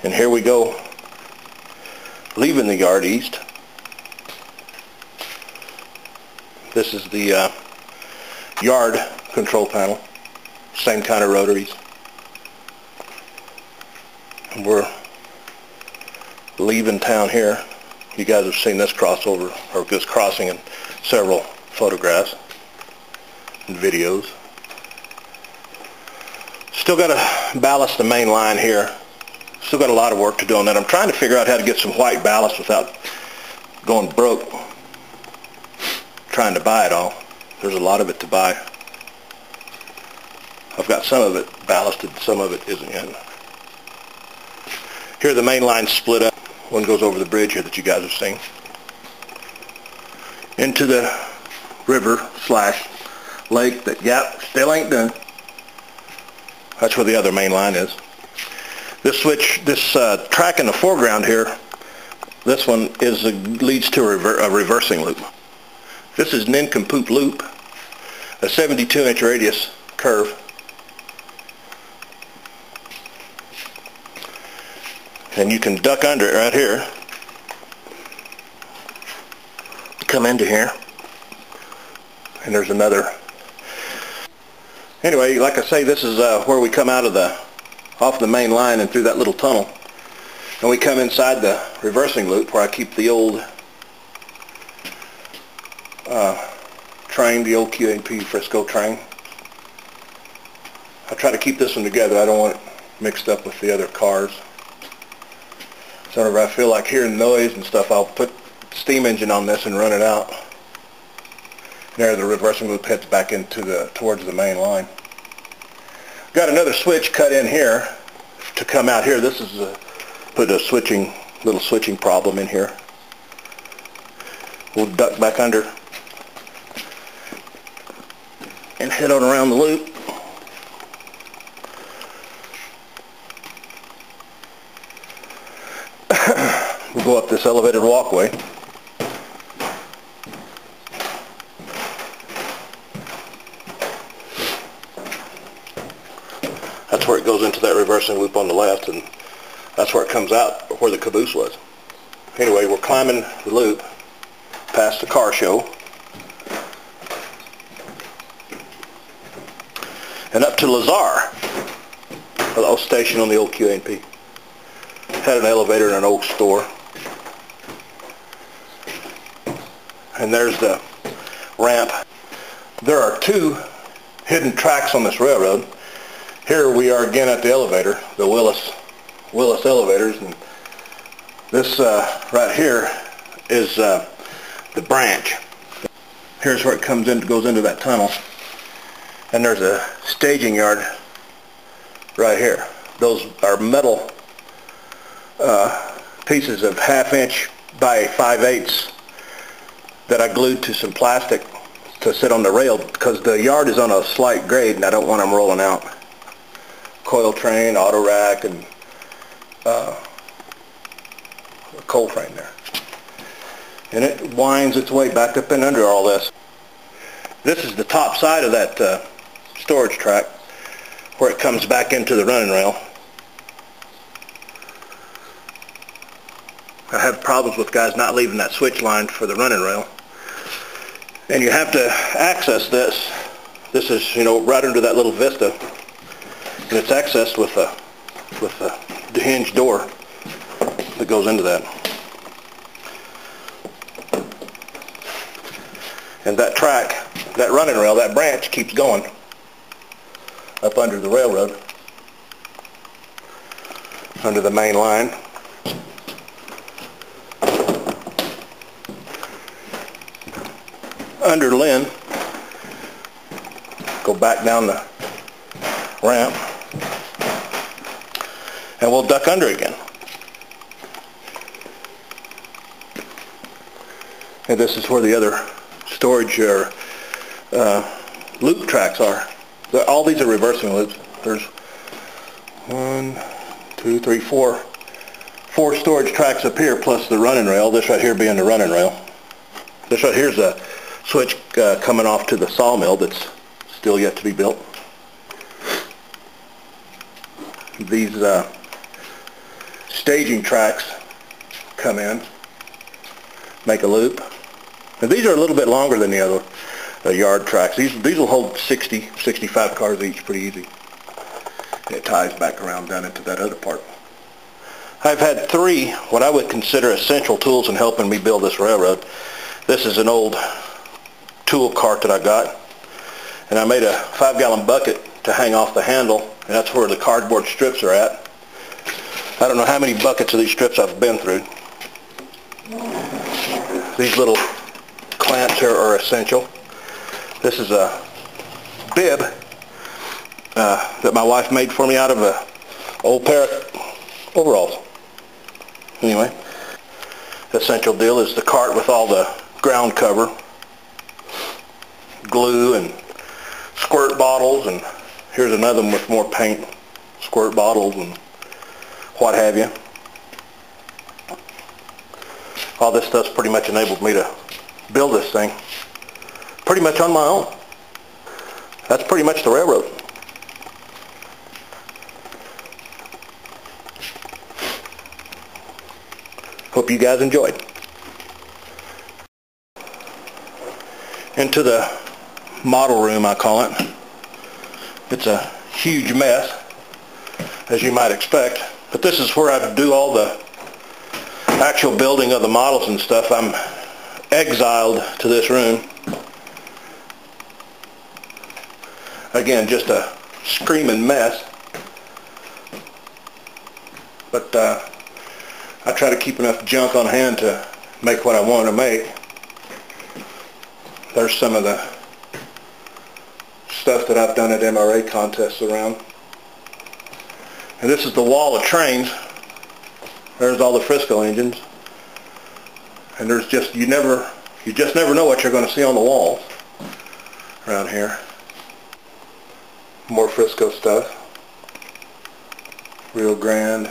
And here we go, leaving the yard east. This is the yard control panel, same kind of rotaries. And we're leaving town here. You guys have seen this crossover, or this crossing, in several photographs and videos. Still got to ballast the main line here. Still got a lot of work to do on that. I'm trying to figure out how to get some white ballast without going broke trying to buy it all. There's a lot of it to buy. I've got some of it ballasted, some of it isn't yet. Here the main line's split up. One goes over the bridge here that you guys have seen into the river / lake that, yep, still ain't done. That's where the other main line is. This switch, this track in the foreground here, this one leads to a reversing loop. This is nincompoop loop, a 72-inch radius curve. And you can duck under it right here. Come into here, and there's another. Anyway, like I say, this is where we come out of off the main line and through that little tunnel, and we come inside the reversing loop where I keep the old train, the old QAP Frisco train. I try to keep this one together. I don't want it mixed up with the other cars. So whenever I feel like hearing noise and stuff, I'll put the steam engine on this and run it out. There the reversing loop heads back into towards the main line. Got another switch cut in here to come out here. This is put a little switching problem in here. We'll duck back under and head on around the loop. We'll go up this elevated walkway. That's where it goes into that reversing loop on the left, and that's where it comes out, where the caboose was. Anyway, we're climbing the loop past the car show and up to Lazar, the old station on the old QAP. Had an elevator in an old store. And there's the ramp. There are two hidden tracks on this railroad. Here we are again at the elevator, the Willis elevators, and this right here is the branch. Here's where it goes into that tunnel, and there's a staging yard right here. Those are metal pieces of 1/2 inch by 5/8 that I glued to some plastic to sit on the rail because the yard is on a slight grade and I don't want them rolling out. Coil train, auto rack, and a coal frame there. And it winds its way back up and under all this. This is the top side of that storage track where it comes back into the running rail. I have problems with guys not leaving that switch line for the running rail. And you have to access this. This is, you know, right under that little vista. And it's accessed with the hinge door that goes into that. And that track, that running rail, that branch keeps going up under the railroad, under the main line. Under Lynn, go back down the ramp, and we'll duck under again. And this is where the other storage or loop tracks are. All these are reversing loops. There's 1, 2, 3, 4 storage tracks up here plus the running rail. This right here being the running rail. This right here is a switch coming off to the sawmill that's still yet to be built. These staging tracks come in, make a loop. And these are a little bit longer than the other yard tracks. These will hold 60, 65 cars each pretty easy. And it ties back around down into that other part. I've had three what I would consider essential tools in helping me build this railroad. This is an old tool cart that I got, and I made a 5-gallon bucket to hang off the handle, and that's where the cardboard strips are at. I don't know how many buckets of these strips I've been through. These little clamps here are essential. This is a bib that my wife made for me out of an old pair of overalls. Anyway, the essential deal is the cart with all the ground cover, glue and squirt bottles, and here's another one with more paint, squirt bottles and what have you. All this stuff's pretty much enabled me to build this thing pretty much on my own. That's pretty much the railroad. Hope you guys enjoyed. Into the model room, I call it. It's a huge mess, as you might expect, but this is where I do all the actual building of the models and stuff. I'm exiled to this room. Again, just a screaming mess, but I try to keep enough junk on hand to make what I want to make. There's some of the stuff that I've done at MRA contests around. And this is the wall of trains. There's all the Frisco engines. And there's just, you just never know what you're going to see on the walls around here. More Frisco stuff. Rio Grande.